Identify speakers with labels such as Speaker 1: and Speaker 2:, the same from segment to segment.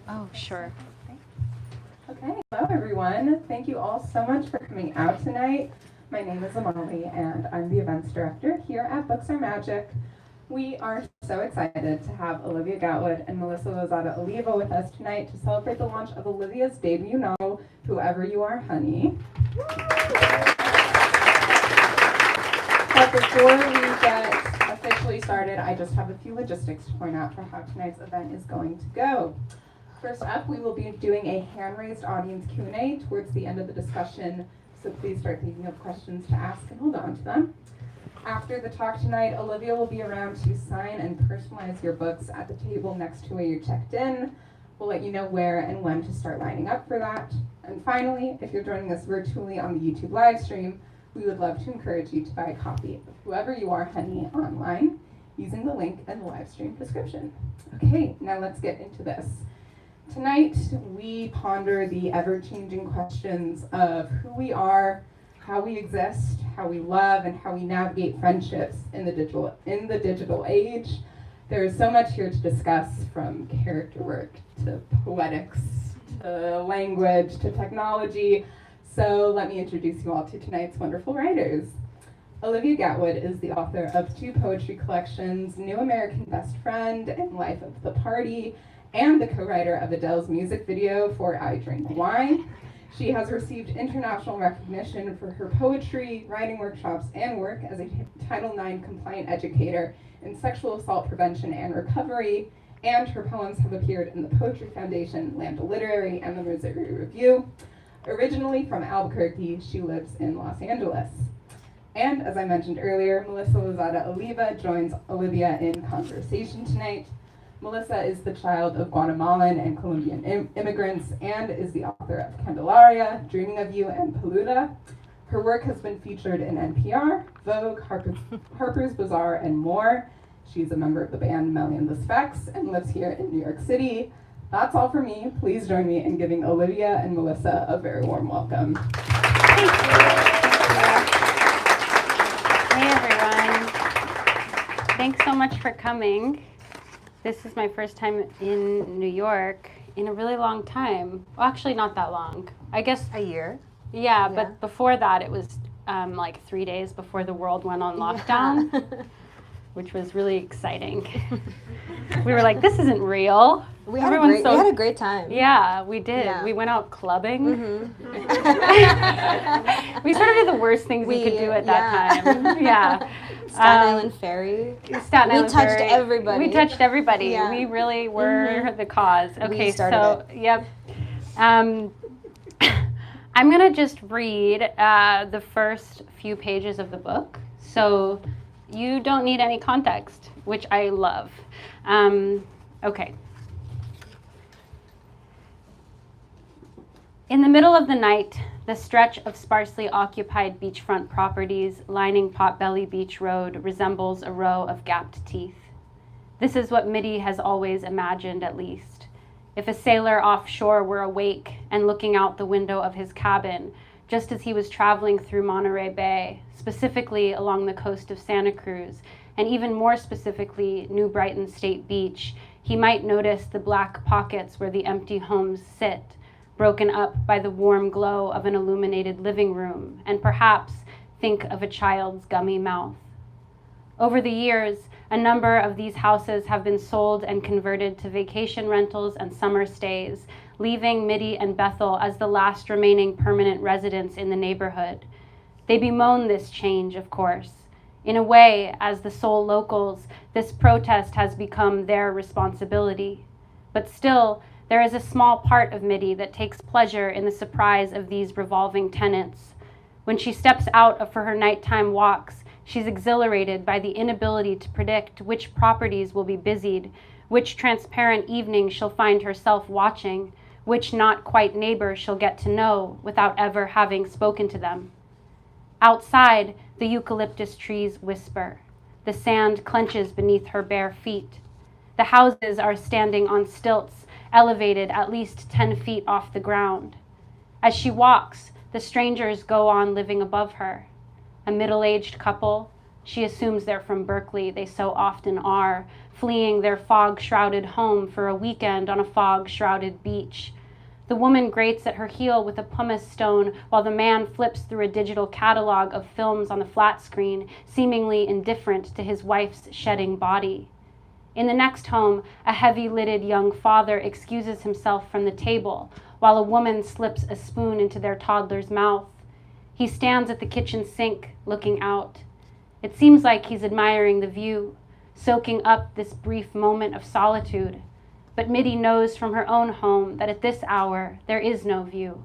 Speaker 1: Oh, sure.
Speaker 2: Okay, hello everyone. Thank you all so much for coming out tonight. My name is Amali and I'm the events director here at Books Are Magic. We are so excited to have Olivia Gatwood and Melissa Lozada Oliva with us tonight to celebrate the launch of Olivia's debut novel, Whoever You Are, Honey. But before we get officially started, I just have a few logistics to point out for how tonight's event is going to go. First up, we will be doing a hand-raised audience Q&A towards the end of the discussion, so please start thinking of questions to ask and hold on to them. After the talk tonight, Olivia will be around to sign and personalize your books at the table next to where you checked in. We'll let you know where and when to start lining up for that. And finally, if you're joining us virtually on the YouTube live stream, we would love to encourage you to buy a copy of Whoever You Are, Honey online using the link in the live stream description. Okay, now let's get into this. Tonight, we ponder the ever-changing questions of who we are, how we exist, how we love, and how we navigate friendships in the digital age. There is so much here to discuss, from character work to poetics to language to technology. So let me introduce you all to tonight's wonderful writers. Olivia Gatwood is the author of 2 poetry collections, New American Best Friend and Life of the Party, and the co-writer of Adele's music video for I Drink Wine. She has received international recognition for her poetry, writing workshops, and work as a Title IX compliant educator in sexual assault prevention and recovery, and her poems have appeared in the Poetry Foundation, Lambda Literary, and the Missouri Review. Originally from Albuquerque, she lives in Los Angeles. And as I mentioned earlier, Melissa Lozada Oliva joins Olivia in conversation tonight. Melissa is the child of Guatemalan and Colombian immigrants and is the author of Candelaria, Dreaming of You, and Peluda. Her work has been featured in NPR, Vogue, Harper's Bazaar, and more. She's a member of the band Melly and the Specs and lives here in New York City. That's all for me. Please join me in giving Olivia and Melissa a very warm welcome.
Speaker 1: Thank you. Hey, everyone. Thanks so much for coming. This is my first time in New York in a really long time. Well, actually, not that long. I guess
Speaker 3: a year.
Speaker 1: Yeah, but before that, it was like 3 days before the world went on lockdown, which was really exciting. We were like, this isn't real.
Speaker 3: We had a great time.
Speaker 1: Yeah, we did. Yeah. We went out clubbing.
Speaker 3: Mm-hmm.
Speaker 1: We sort of did the worst things we could do at that time. Yeah.
Speaker 3: Staten Island Ferry.
Speaker 1: Staten Island Ferry.
Speaker 3: We touched everybody.
Speaker 1: We touched everybody.
Speaker 3: Yeah.
Speaker 1: We really were the cause. Okay,
Speaker 3: so
Speaker 1: it. Yep. I'm going to just read the first few pages of the book. So you don't need any context, which I love. Okay. In the middle of the night, the stretch of sparsely occupied beachfront properties lining Potbelly Beach Road resembles a row of gapped teeth. This is what Mitty has always imagined, at least. If a sailor offshore were awake and looking out the window of his cabin, just as he was traveling through Monterey Bay, specifically along the coast of Santa Cruz, and even more specifically New Brighton State Beach, he might notice the black pockets where the empty homes sit, broken up by the warm glow of an illuminated living room, and perhaps think of a child's gummy mouth. Over the years, a number of these houses have been sold and converted to vacation rentals and summer stays, leaving Mitty and Bethel as the last remaining permanent residents in the neighborhood. They bemoan this change, of course. In a way, as the sole locals, this protest has become their responsibility. But still, there is a small part of Mitty that takes pleasure in the surprise of these revolving tenants. When she steps out for her nighttime walks, she's exhilarated by the inability to predict which properties will be busied, which transparent evening she'll find herself watching, which not quite neighbor she'll get to know without ever having spoken to them. Outside, the eucalyptus trees whisper. The sand clenches beneath her bare feet. The houses are standing on stilts, elevated at least 10 feet off the ground. As she walks, the strangers go on living above her. A middle-aged couple, she assumes they're from Berkeley, they so often are, fleeing their fog-shrouded home for a weekend on a fog-shrouded beach. The woman grates at her heel with a pumice stone while the man flips through a digital catalog of films on the flat screen, seemingly indifferent to his wife's shedding body. In the next home, a heavy-lidded young father excuses himself from the table while a woman slips a spoon into their toddler's mouth. He stands at the kitchen sink, looking out. It seems like he's admiring the view, soaking up this brief moment of solitude. But Mitty knows from her own home that at this hour there is no view.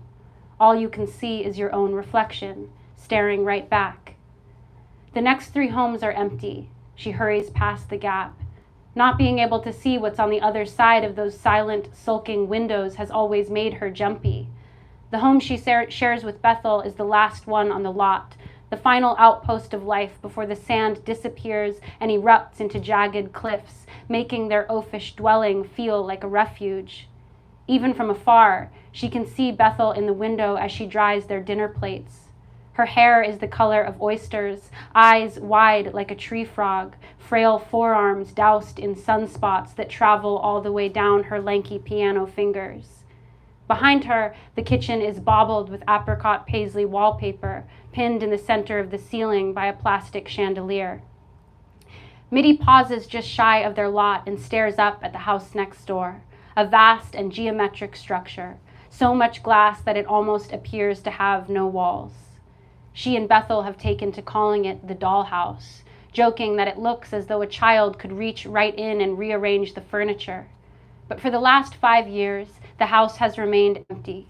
Speaker 1: All you can see is your own reflection, staring right back. The next 3 homes are empty. She hurries past the gap. Not being able to see what's on the other side of those silent, sulking windows has always made her jumpy. The home she shares with Bethel is the last one on the lot, the final outpost of life before the sand disappears and erupts into jagged cliffs, making their oafish dwelling feel like a refuge. Even from afar, she can see Bethel in the window as she dries their dinner plates. Her hair is the color of oysters, eyes wide like a tree frog, frail forearms doused in sunspots that travel all the way down her lanky piano fingers. Behind her, the kitchen is baubled with apricot paisley wallpaper, pinned in the center of the ceiling by a plastic chandelier. Mitty pauses just shy of their lot and stares up at the house next door, a vast and geometric structure, so much glass that it almost appears to have no walls. She and Bethel have taken to calling it the dollhouse, joking that it looks as though a child could reach right in and rearrange the furniture. But for the last 5 years, the house has remained empty.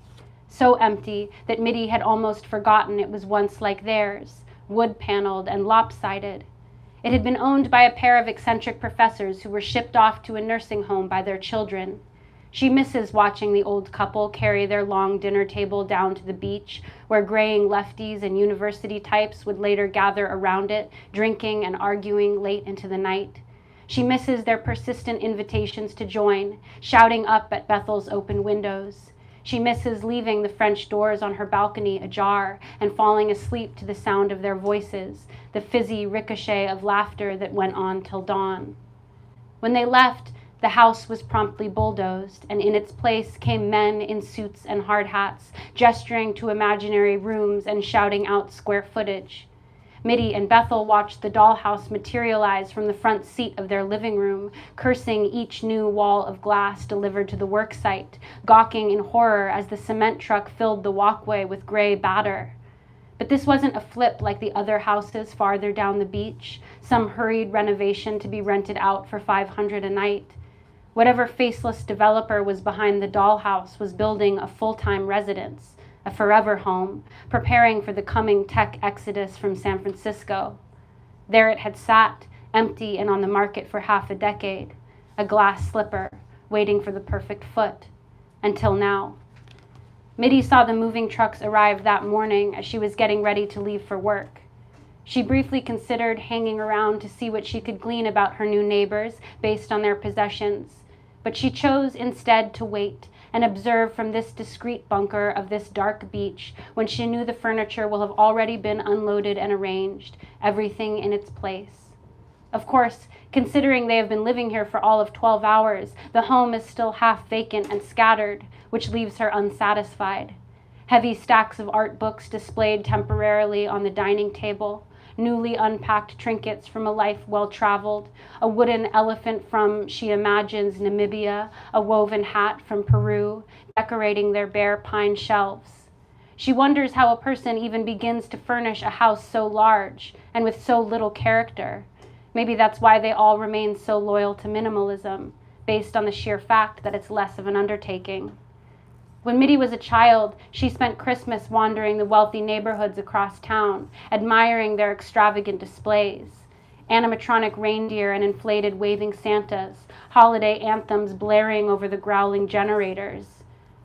Speaker 1: So empty that Mitty had almost forgotten it was once like theirs, wood-paneled and lopsided. It had been owned by a pair of eccentric professors who were shipped off to a nursing home by their children. She misses watching the old couple carry their long dinner table down to the beach, where graying lefties and university types would later gather around it, drinking and arguing late into the night. She misses their persistent invitations to join, shouting up at Bethel's open windows. She misses leaving the French doors on her balcony ajar and falling asleep to the sound of their voices, the fizzy ricochet of laughter that went on till dawn. When they left, the house was promptly bulldozed, and in its place came men in suits and hard hats, gesturing to imaginary rooms and shouting out square footage. Mitty and Bethel watched the dollhouse materialize from the front seat of their living room, cursing each new wall of glass delivered to the work site, gawking in horror as the cement truck filled the walkway with gray batter. But this wasn't a flip like the other houses farther down the beach, some hurried renovation to be rented out for $500 a night. Whatever faceless developer was behind the dollhouse was building a full-time residence, a forever home, preparing for the coming tech exodus from San Francisco. There it had sat, empty and on the market for half a decade, a glass slipper, waiting for the perfect foot, until now. Mitty saw the moving trucks arrive that morning as she was getting ready to leave for work. She briefly considered hanging around to see what she could glean about her new neighbors based on their possessions, but she chose instead to wait and observe from this discreet bunker of this dark beach when she knew the furniture will have already been unloaded and arranged, everything in its place. Of course, considering they have been living here for all of 12 hours, the home is still half vacant and scattered, which leaves her unsatisfied. Heavy stacks of art books displayed temporarily on the dining table, newly unpacked trinkets from a life well-traveled, a wooden elephant from, she imagines, Namibia, a woven hat from Peru, decorating their bare pine shelves. She wonders how a person even begins to furnish a house so large and with so little character. Maybe that's why they all remain so loyal to minimalism, based on the sheer fact that it's less of an undertaking. When Mitty was a child, she spent Christmas wandering the wealthy neighborhoods across town, admiring their extravagant displays. Animatronic reindeer and inflated waving Santas, holiday anthems blaring over the growling generators.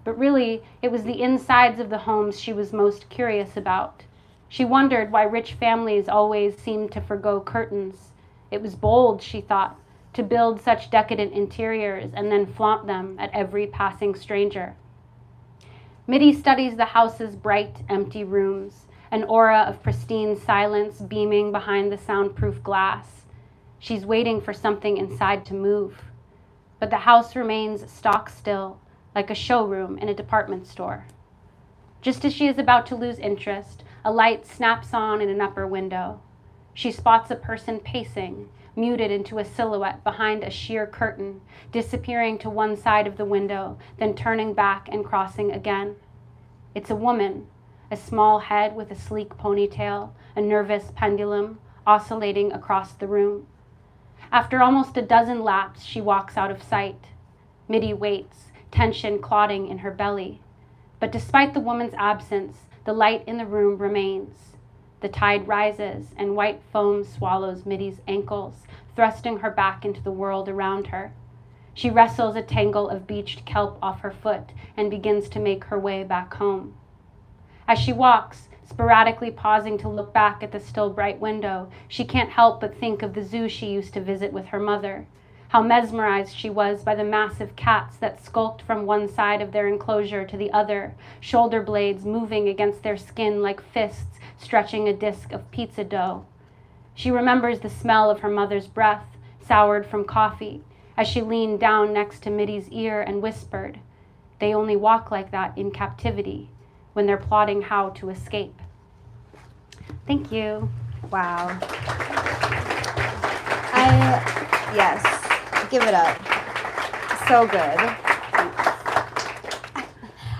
Speaker 1: But really, it was the insides of the homes she was most curious about. She wondered why rich families always seemed to forgo curtains. It was bold, she thought, to build such decadent interiors and then flaunt them at every passing stranger. Mitty studies the house's bright, empty rooms, an aura of pristine silence beaming behind the soundproof glass. She's waiting for something inside to move. But the house remains stock still, like a showroom in a department store. Just as she is about to lose interest, a light snaps on in an upper window. She spots a person pacing, muted into a silhouette behind a sheer curtain, disappearing to one side of the window, then turning back and crossing again. It's a woman, a small head with a sleek ponytail, a nervous pendulum, oscillating across the room. After almost a dozen laps, she walks out of sight. Mitty waits, tension clotting in her belly. But despite the woman's absence, the light in the room remains. The tide rises, and white foam swallows Mitty's ankles, thrusting her back into the world around her. She wrestles a tangle of beached kelp off her foot and begins to make her way back home. As she walks, sporadically pausing to look back at the still bright window, she can't help but think of the zoo she used to visit with her mother. How mesmerized she was by the massive cats that skulked from one side of their enclosure to the other, shoulder blades moving against their skin like fists stretching a disc of pizza dough. She remembers the smell of her mother's breath, soured from coffee, as she leaned down next to Mitty's ear and whispered, "They only walk like that in captivity, when they're plotting how to escape." Thank you.
Speaker 3: Wow. Yes, give it up. So good.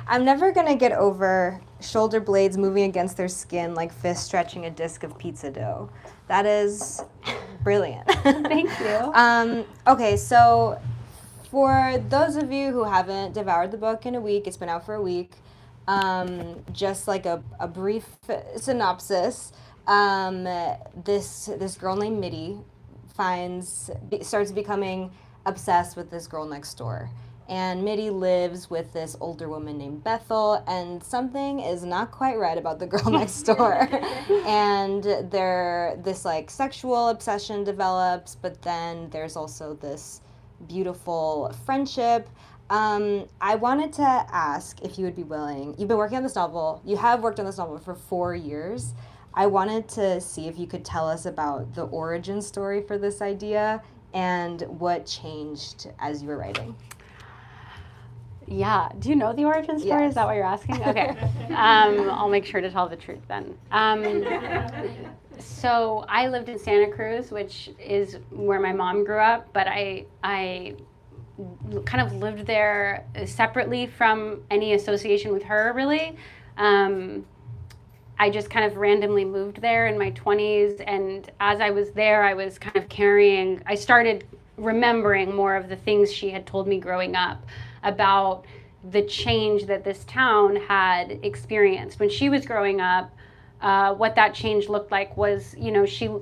Speaker 3: I'm never gonna get over shoulder blades moving against their skin like fists stretching a disc of pizza dough. That is brilliant.
Speaker 1: Thank you.
Speaker 3: Okay, so for those of you who haven't devoured the book in a week, it's been out for a week, just like a brief synopsis, this girl named Mitty starts becoming obsessed with this girl next door. And Mitty lives with this older woman named Bethel, and something is not quite right about the girl next door. And this like sexual obsession develops, but then there's also this beautiful friendship. I wanted to ask if you would be willing. You've been working on this novel. You have worked on this novel for 4 years. I wanted to see if you could tell us about the origin story for this idea and what changed as you were writing.
Speaker 1: Yeah. Do you know the origin story?
Speaker 3: Yes.
Speaker 1: Is that what you're asking? Okay. I'll make sure to tell the truth then. So I lived in Santa Cruz, which is where my mom grew up, but I kind of lived there separately from any association with her, really. I just kind of randomly moved there in my 20s, and as I was there, I was kind of I started remembering more of the things she had told me growing up about the change that this town had experienced. When she was growing up, what that change looked like was,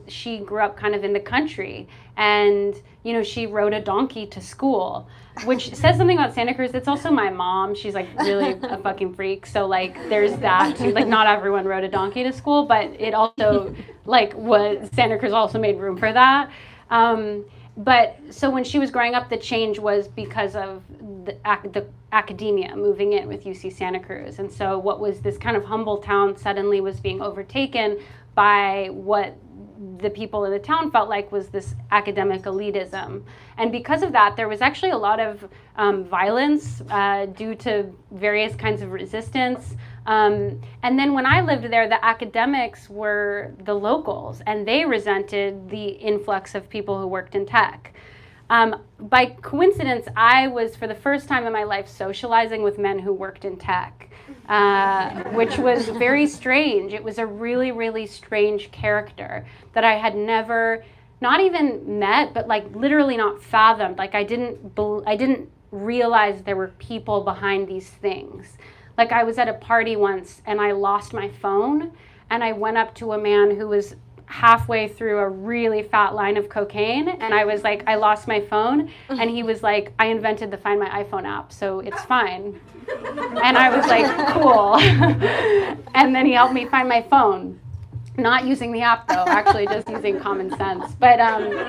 Speaker 1: she grew up kind of in the country, and, she rode a donkey to school, which says something about Santa Cruz. It's also my mom. She's like really a fucking freak. So like there's that too. Like not everyone rode a donkey to school, but it also Santa Cruz also made room for that. But so when she was growing up, the change was because of the academia moving in with UC Santa Cruz. And so what was this kind of humble town suddenly was being overtaken by what the people in the town felt like was this academic elitism. And because of that, there was actually a lot of violence due to various kinds of resistance. And then when I lived there, the academics were the locals, and they resented the influx of people who worked in tech. By coincidence, I was, for the first time in my life, socializing with men who worked in tech, which was very strange. It was a really, really strange character that I had never, not even met, but like literally not fathomed. Like I didn't realize there were people behind these things. Like I was at a party once and I lost my phone, and I went up to a man who was halfway through a really fat line of cocaine, and I was like, I lost my phone, and he was like, I invented the Find My iPhone app, so it's fine. And I was like, cool. And then he helped me find my phone. Not using the app though, actually just using common sense. But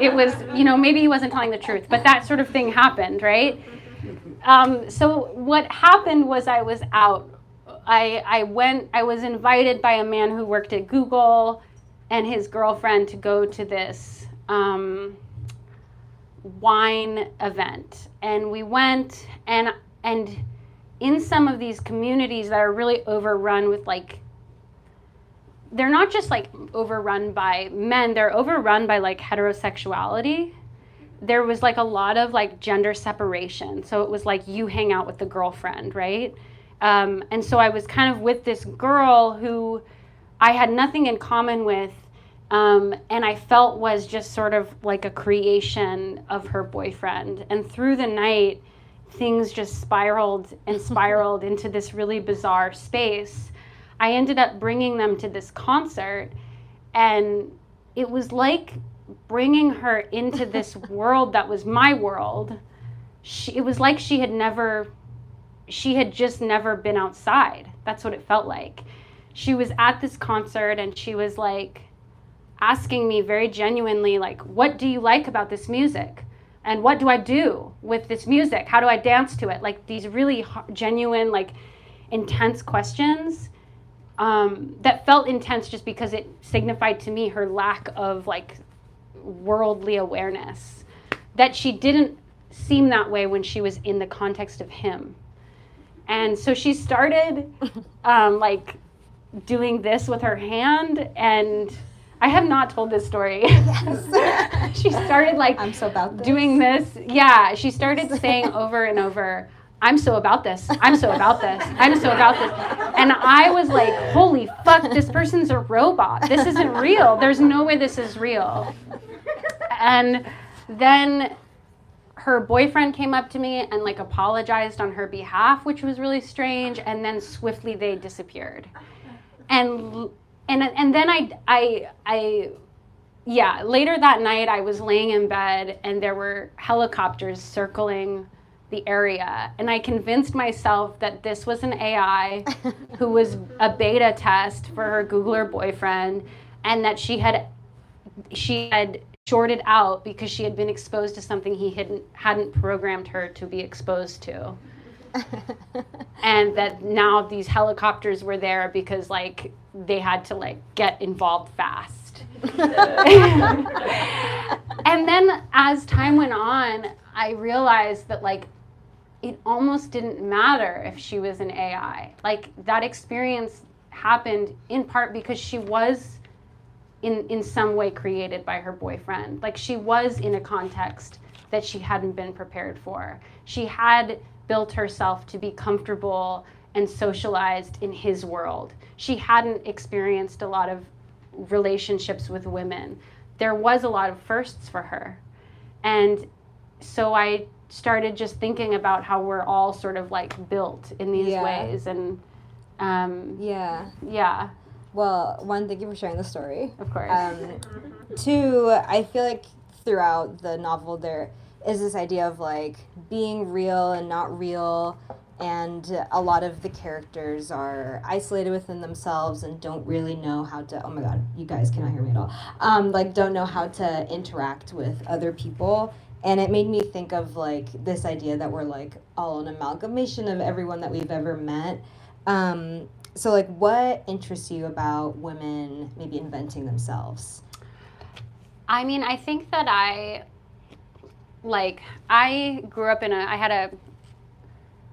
Speaker 1: it was, maybe he wasn't telling the truth, but that sort of thing happened, right? So what happened was I was out. I was invited by a man who worked at Google and his girlfriend to go to this wine event, and we went, and in some of these communities that are really overrun with like, they're not just like overrun by men, they're overrun by like heterosexuality. There was like a lot of like gender separation. So it was like you hang out with the girlfriend, right? And so I was kind of with this girl who I had nothing in common with, and I felt was just sort of like a creation of her boyfriend. And through the night, things just spiraled and spiraled into this really bizarre space. I ended up bringing them to this concert, and it was like bringing her into this world that was my world. It was like she had just never been outside. That's what it felt like. She was at this concert, and she was like asking me very genuinely, like, what do you like about this music? And what do I do with this music? How do I dance to it? Like these really genuine, like intense questions that felt intense just because it signified to me her lack of like worldly awareness, that she didn't seem that way when she was in the context of him. And so she started like doing this with her hand, and I have not told this story. Yes. She started like
Speaker 3: I'm so about this.
Speaker 1: Doing this. Yeah, she started saying over and over, I'm so about this. I'm so about this. I'm so about this. And I was like, holy fuck, this person's a robot. This isn't real. There's no way this is real. And then her boyfriend came up to me and like apologized on her behalf, which was really strange. And then swiftly they disappeared. And then later that night I was laying in bed, and there were helicopters circling the area, and I convinced myself that this was an AI who was a beta test for her Googler boyfriend, and that she had shorted out because she had been exposed to something he hadn't programmed her to be exposed to. And that now these helicopters were there because like they had to like get involved fast. And then as time went on, I realized that like it almost didn't matter if she was an AI. Like that experience happened in part because she was in some way created by her boyfriend. Like she was in a context that she hadn't been prepared for. She had built herself to be comfortable and socialized in his world. She hadn't experienced a lot of relationships with women. There was a lot of firsts for her. And so I started just thinking about how we're all sort of like built in these ways. And yeah.
Speaker 3: Well, one, thank you for sharing the story.
Speaker 1: Of course.
Speaker 3: Two, I feel like throughout the novel there is this idea of like being real and not real, and a lot of the characters are isolated within themselves and don't really know how to, oh my god, you guys cannot hear me at all, like don't know how to interact with other people. And it made me think of like this idea that we're like all an amalgamation of everyone that we've ever met. So like what interests you about women maybe inventing themselves?
Speaker 1: I mean, I think that I grew up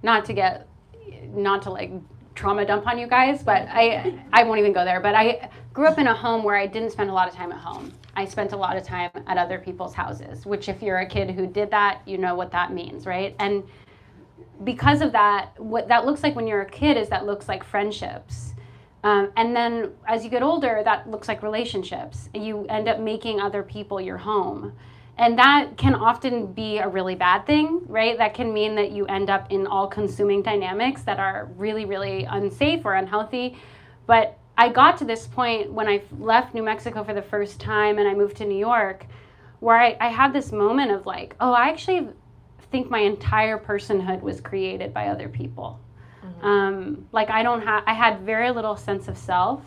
Speaker 1: not to like trauma dump on you guys, but I won't even go there, but I grew up in a home where I didn't spend a lot of time at home. I spent a lot of time at other people's houses, which if you're a kid who did that, you know what that means, right? And because of that, what that looks like when you're a kid is that looks like friendships. And then as you get older, that looks like relationships. You end up making other people your home. And that can often be a really bad thing, right? That can mean that you end up in all-consuming dynamics that are really, really unsafe or unhealthy. But I got to this point when I left New Mexico for the first time and I moved to New York, where I had this moment of like, oh, I actually think my entire personhood was created by other people. Mm-hmm. I had very little sense of self,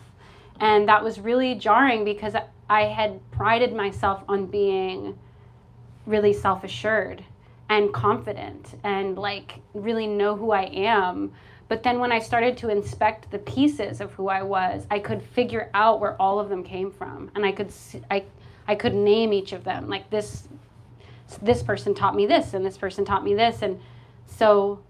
Speaker 1: and that was really jarring because I had prided myself on being really self-assured and confident and like really know who I am. But then when I started to inspect the pieces of who I was, I could figure out where all of them came from, and I could name each of them. Like this this person taught me this, and this person taught me this, and so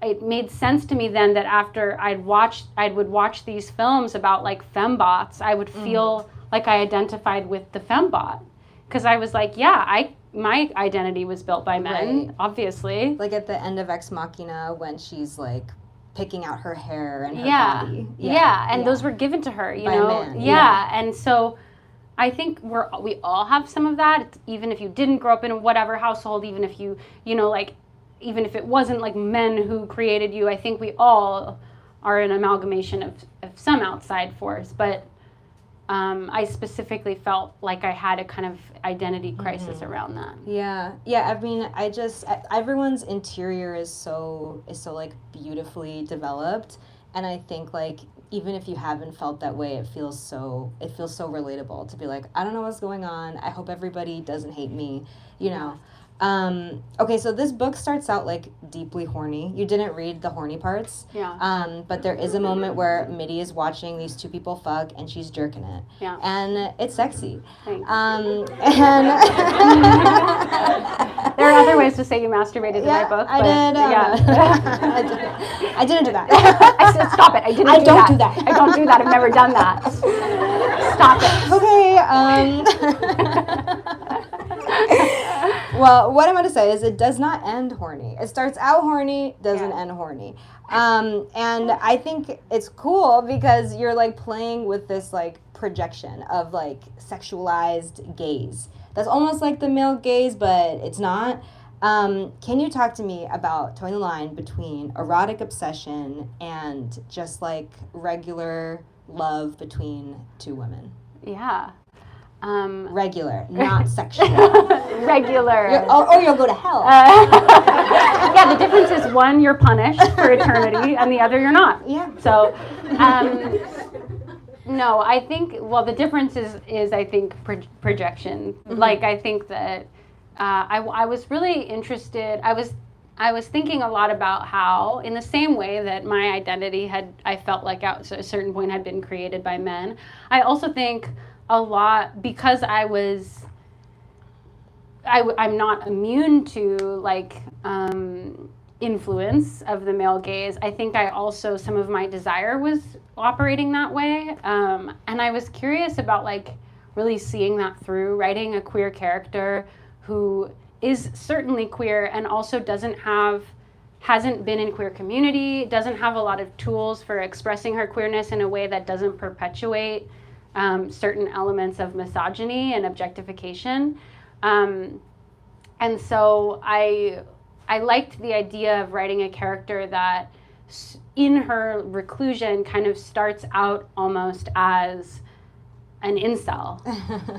Speaker 1: it made sense to me then that after I would watch these films about like fembots, I would feel like I identified with the fembot, because I was like, yeah, my identity was built by men,
Speaker 3: Right.
Speaker 1: obviously.
Speaker 3: Like at the end of Ex Machina when she's like picking out her hair and her
Speaker 1: Yeah.
Speaker 3: body.
Speaker 1: Yeah, and those were given to her, you
Speaker 3: By a
Speaker 1: know.
Speaker 3: man,
Speaker 1: Yeah, and so I think we all have some of that, even if you didn't grow up in whatever household, even if you know, like, even if it wasn't like men who created you, I think we all are an amalgamation of some outside force. But I specifically felt like I had a kind of identity crisis around that.
Speaker 3: Yeah. I mean, everyone's interior is so like beautifully developed, and I think like even if you haven't felt that way, it feels so relatable to be like, I don't know what's going on. I hope everybody doesn't hate me, you know. Okay, so this book starts out like deeply horny. You didn't read the horny parts.
Speaker 1: Yeah.
Speaker 3: But there is a moment where Mitty is watching these two people fuck and she's jerking it.
Speaker 1: Yeah.
Speaker 3: And it's sexy.
Speaker 1: Thanks.
Speaker 3: And
Speaker 1: There are other ways to say you masturbated in my book.
Speaker 3: I
Speaker 1: but
Speaker 3: did.
Speaker 1: Yeah.
Speaker 3: I didn't do that.
Speaker 1: I said, stop it. I didn't
Speaker 3: I
Speaker 1: do
Speaker 3: don't
Speaker 1: that.
Speaker 3: do that.
Speaker 1: I don't do that. I've never done that. Stop it.
Speaker 3: Okay. Well, what I'm going to say is it does not end horny. It starts out horny, doesn't end horny. And I think it's cool because you're like playing with this like projection of like sexualized gaze. That's almost like the male gaze, but it's not. Can you talk to me about towing the line between erotic obsession and just like regular love between two women?
Speaker 1: Yeah.
Speaker 3: Regular, not sexual.
Speaker 1: Regular.
Speaker 3: Or you'll go to hell.
Speaker 1: Yeah, the difference is one, you're punished for eternity, and the other, you're not.
Speaker 3: Yeah.
Speaker 1: So, no, I think, well, the difference is I think, projection. Like, I think that I was really interested, I was thinking a lot about how, in the same way that my identity I felt like at a certain point had been created by men, I also think a lot, because I'm not immune to like influence of the male gaze. I think some of my desire was operating that way, and I was curious about like really seeing that through writing a queer character who is certainly queer and also hasn't been in queer community, doesn't have a lot of tools for expressing her queerness in a way that doesn't perpetuate certain elements of misogyny and objectification. And so I liked the idea of writing a character that in her reclusion kind of starts out almost as an incel.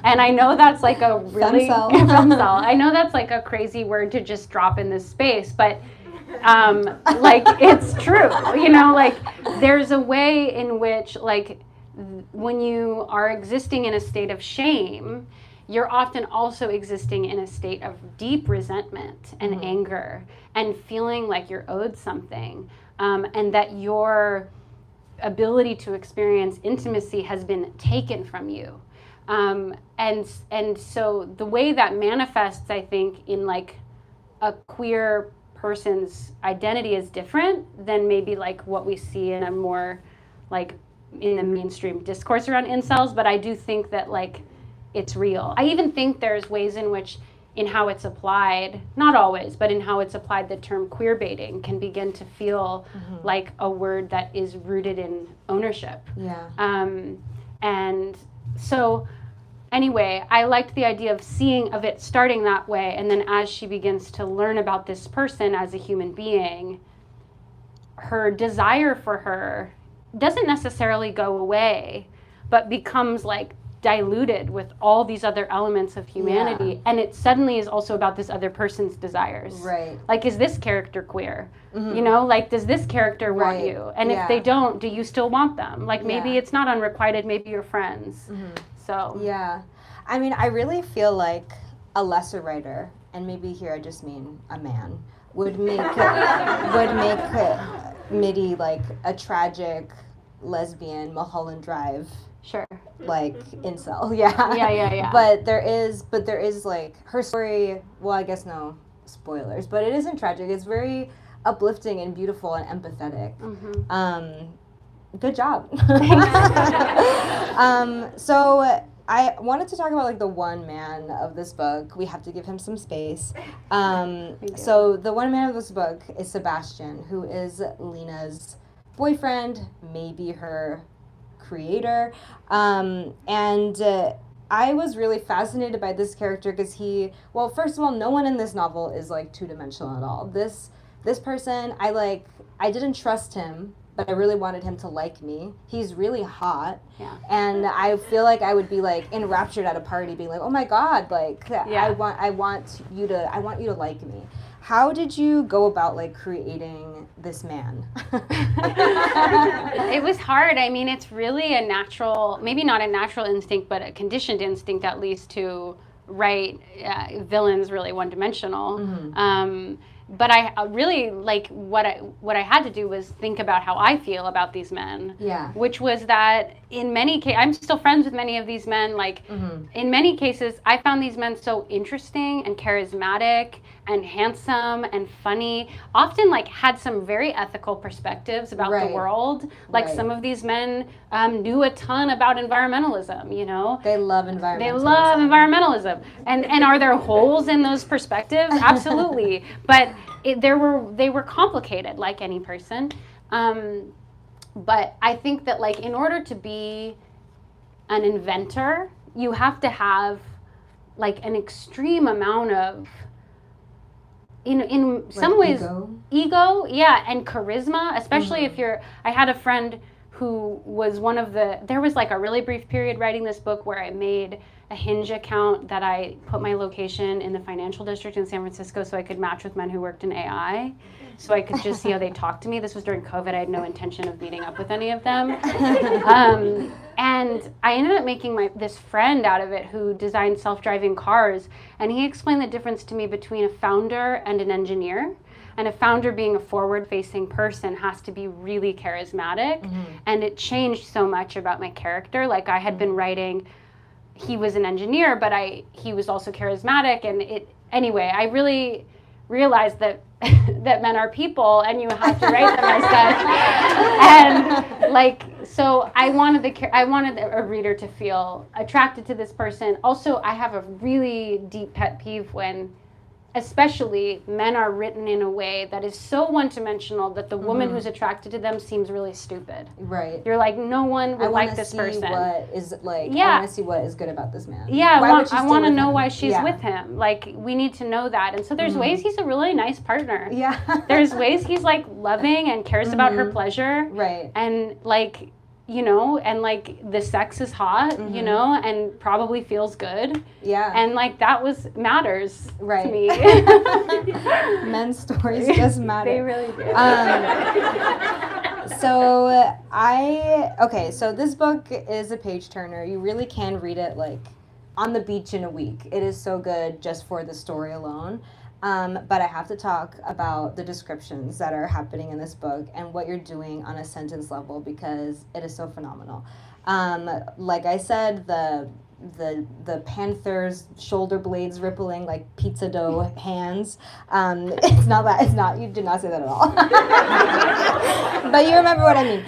Speaker 1: And I know that's like a really femcel. I know that's like a crazy word to just drop in this space, but like it's true, you know, like there's a way in which like when you are existing in a state of shame, you're often also existing in a state of deep resentment and anger and feeling like you're owed something, and that your ability to experience intimacy has been taken from you. And so the way that manifests, I think, in like a queer person's identity is different than maybe like what we see in a more like in the mainstream discourse around incels, but I do think that like it's real. I even think there's ways in which, in how it's applied, not always, but in how it's applied, the term queer baiting can begin to feel like a word that is rooted in ownership.
Speaker 3: Yeah.
Speaker 1: And so anyway, I liked the idea of it starting that way, and then as she begins to learn about this person as a human being, her desire for her doesn't necessarily go away, but becomes like diluted with all these other elements of humanity, and it suddenly is also about this other person's desires.
Speaker 3: Right.
Speaker 1: Like, is this character queer? You know, like, does this character want you? And if they don't, do you still want them? Like, maybe it's not unrequited, maybe you're friends. So.
Speaker 3: Yeah. I mean, I really feel like a lesser writer, and maybe here I just mean a man, would make Mitty like a tragic lesbian Mulholland Drive
Speaker 1: Sure.
Speaker 3: like incel. Yeah.
Speaker 1: Yeah.
Speaker 3: But there is like her story. Well, I guess no spoilers, but it isn't tragic. It's very uplifting and beautiful and empathetic. Good job. So I wanted to talk about like the one man of this book. We have to give him some space. So the one man of this book is Sebastian, who is Lena's boyfriend, maybe her creator. I was really fascinated by this character because first of all, no one in this novel is like two-dimensional at all. This person, I didn't trust him, but I really wanted him to like me. He's really hot.
Speaker 1: Yeah.
Speaker 3: And I feel like I would be like enraptured at a party being like, "Oh my god, like I want you to like me." How did you go about like creating this man?
Speaker 1: It was hard. I mean, it's really a natural, maybe not a natural instinct, but a conditioned instinct at least to write villains really one-dimensional.
Speaker 3: Mm-hmm.
Speaker 1: But I really like what I had to do was think about how I feel about these men.
Speaker 3: Yeah.
Speaker 1: Which was that in many cases, I'm still friends with many of these men. Like in many cases, I found these men so interesting and charismatic and handsome and funny. Often like had some very ethical perspectives about the world. Like some of these men knew a ton about environmentalism. You know.
Speaker 3: They love environmentalism.
Speaker 1: They love environmentalism. And are there holes in those perspectives? Absolutely. But they were complicated, like any person. But I think that like in order to be an inventor, you have to have like an extreme amount of in some ways ego, yeah, and charisma, especially if I had a friend who was there was like a really brief period writing this book where I made a Hinge account that I put my location in the financial district in San Francisco so I could match with men who worked in AI, so I could just see how they talked to me. This was during COVID. I had no intention of meeting up with any of them. And I ended up making this friend out of it who designed self-driving cars, and he explained the difference to me between a founder and an engineer. And a founder, being a forward-facing person, has to be really charismatic. And it changed so much about my character. Like I had been writing, he was an engineer, but he was also charismatic. And anyway, I really realized that that men are people, and you have to write them as such. And like, so I wanted a reader to feel attracted to this person. Also, I have a really deep pet peeve when especially men are written in a way that is so one-dimensional that the woman who's attracted to them seems really stupid.
Speaker 3: Right.
Speaker 1: You're like, no one would like this person. I want
Speaker 3: to see what is good about this man.
Speaker 1: Yeah, I want to know why she's with him. Like, we need to know that. And so there's ways he's a really nice partner.
Speaker 3: Yeah.
Speaker 1: There's ways he's like loving and cares about her pleasure.
Speaker 3: Right.
Speaker 1: And like, you know, and like the sex is hot, you know, and probably feels good.
Speaker 3: Yeah.
Speaker 1: And like that matters to me.
Speaker 3: Men's stories just matter.
Speaker 1: They really do.
Speaker 3: So this book is a page turner. You really can read it like on the beach in a week. It is so good just for the story alone. But I have to talk about the descriptions that are happening in this book and what you're doing on a sentence level because it is so phenomenal. Like I said, the panther's shoulder blades rippling like pizza dough hands. It's not. You did not say that at all. But you remember what I mean.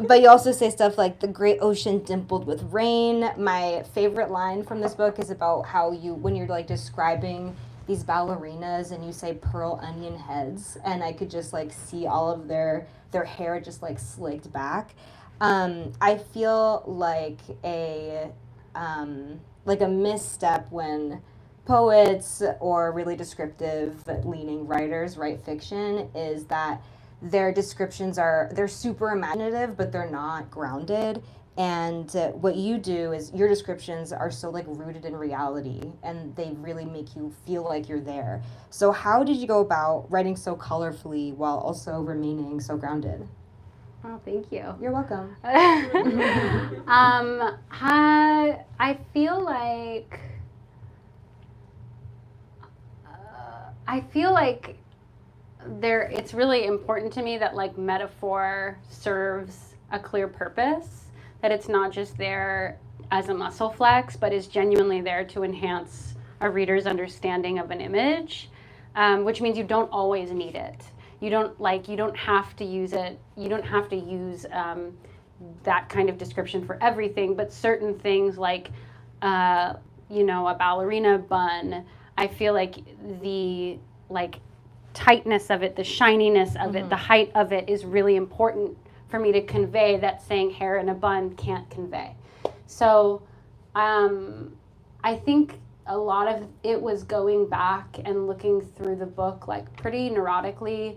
Speaker 3: But you also say stuff like the great ocean dimpled with rain. My favorite line from this book is about how when you're like describing these ballerinas and you say pearl onion heads, and I could just like see all of their hair just like slicked back. I feel like a misstep when poets or really descriptive leaning writers write fiction is that their descriptions they're super imaginative, but they're not grounded. And what you do is your descriptions are so like rooted in reality, and they really make you feel like you're there. So how did you go about writing so colorfully while also remaining so grounded?
Speaker 1: Oh, thank you.
Speaker 3: You're welcome.
Speaker 1: I feel like it's really important to me that like metaphor serves a clear purpose. that it's not just there as a muscle flex, but is genuinely there to enhance a reader's understanding of an image, which means you don't always need it. You don't have to use it. You don't have to use that kind of description for everything, but certain things like, a ballerina bun, I feel like the tightness of it, the shininess of it, the height of it is really important for me to convey that saying hair in a bun can't convey. So I think a lot of it was going back and looking through the book pretty neurotically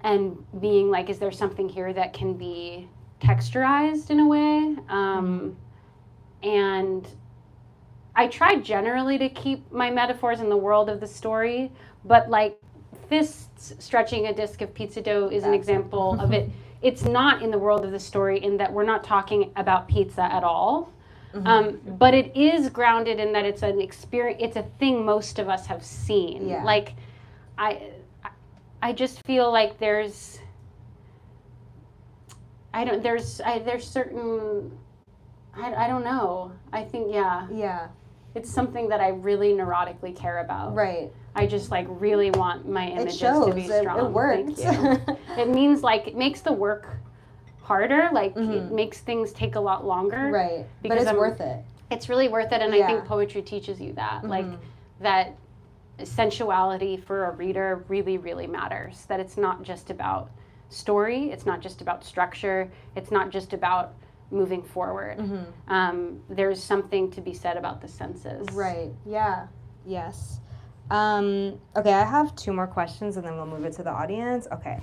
Speaker 1: and being like, is there something here that can be texturized in a way? And I tried generally to keep my metaphors in the world of the story, but fists stretching a disc of pizza dough is an example of it. It's not in the world of the story in that we're not talking about pizza at all. But it is grounded in that it's an experience. It's a thing most of us have seen.
Speaker 3: Yeah.
Speaker 1: I just feel like there's certain, I don't know. I think,
Speaker 3: Yeah.
Speaker 1: it's something that I really neurotically care about.
Speaker 3: Right.
Speaker 1: I just really want my images
Speaker 3: It shows.
Speaker 1: to be strong.
Speaker 3: It works.
Speaker 1: Thank you. It means it makes the work harder. It makes things take a lot longer.
Speaker 3: Right. But
Speaker 1: Because
Speaker 3: it's worth it.
Speaker 1: It's really worth it, and I think poetry teaches you that. That sensuality for a reader really, really matters. That it's not just about story, it's not just about structure, it's not just about moving forward. There's something to be said about the senses.
Speaker 3: Right. Yeah. Yes. Okay, I have 2 more questions and then we'll move it to the audience. Okay.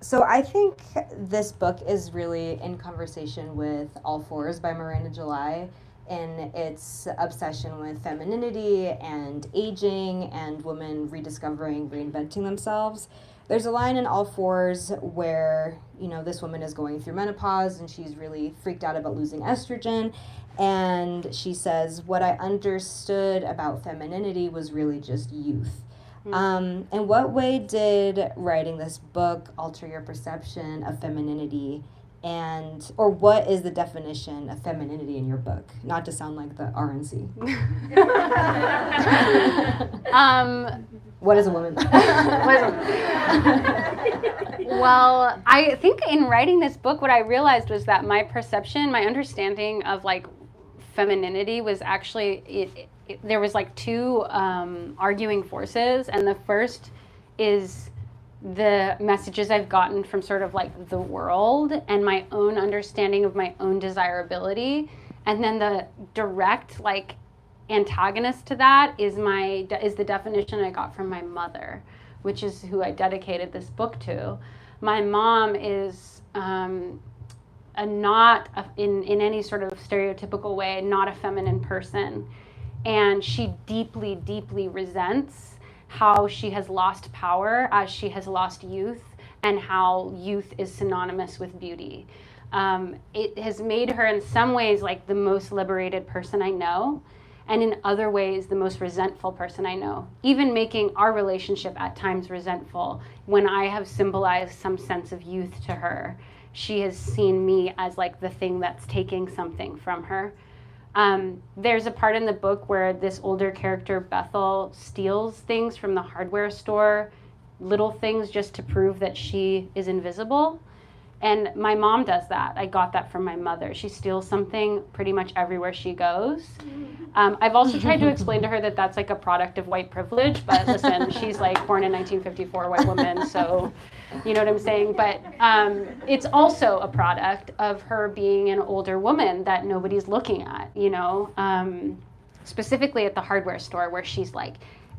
Speaker 3: So I think this book is really in conversation with All Fours by Miranda July in its obsession with femininity and aging and women rediscovering, reinventing themselves. There's a line in All Fours where, this woman is going through menopause and she's really freaked out about losing estrogen. And she says, what I understood about femininity was really just youth. In what way did writing this book alter your perception of femininity, or what is the definition of femininity in your book? Not to sound like the RNC. What is a woman?
Speaker 1: Well, I think in writing this book, what I realized was that my perception, my understanding of femininity was actually there was 2 arguing forces, and the first is the messages I've gotten from sort of the world and my own understanding of my own desirability, and then the direct antagonist to that is the definition I got from my mother, which is who I dedicated this book to. My mom is not in any sort of stereotypical way, not a feminine person. And she deeply, deeply resents how she has lost power as she has lost youth, and how youth is synonymous with beauty. It has made her in some ways the most liberated person I know, and in other ways the most resentful person I know, even making our relationship at times resentful. When I have symbolized some sense of youth to her, she has seen me as the thing that's taking something from her. There's a part in the book where this older character, Bethel, steals things from the hardware store, little things just to prove that she is invisible. And my mom does that. I got that from my mother. She steals something pretty much everywhere she goes. I've also tried to explain to her that that's a product of white privilege, but listen, she's born in 1954, white woman, so you know what I'm saying? But it's also a product of her being an older woman that nobody's looking at, specifically at the hardware store, where she's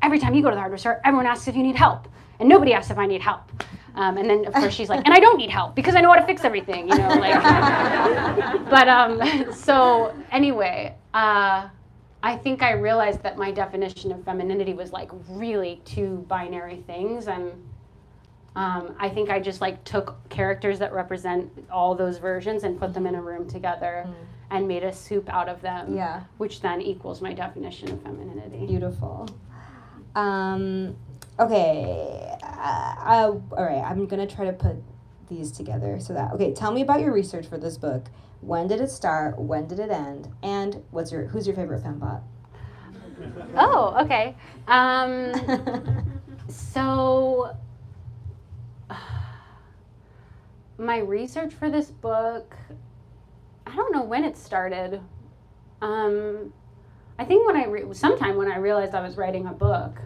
Speaker 1: every time you go to the hardware store, everyone asks if you need help, and nobody asks if I need help. And then, of course, she's and I don't need help because I know how to fix everything, But so anyway, I think I realized that my definition of femininity was really 2 binary things, and I think I just took characters that represent all those versions and put them in a room together and made a soup out of them, which then equals my definition of femininity.
Speaker 3: Beautiful. Okay. All right. I'm gonna try to put these together. So that, okay, tell me about your research for this book. When did it start? When did it end? And who's your favorite fembot?
Speaker 1: Oh, okay. So, my research for this book, I don't know when it started. I think sometime when I realized I was writing a book.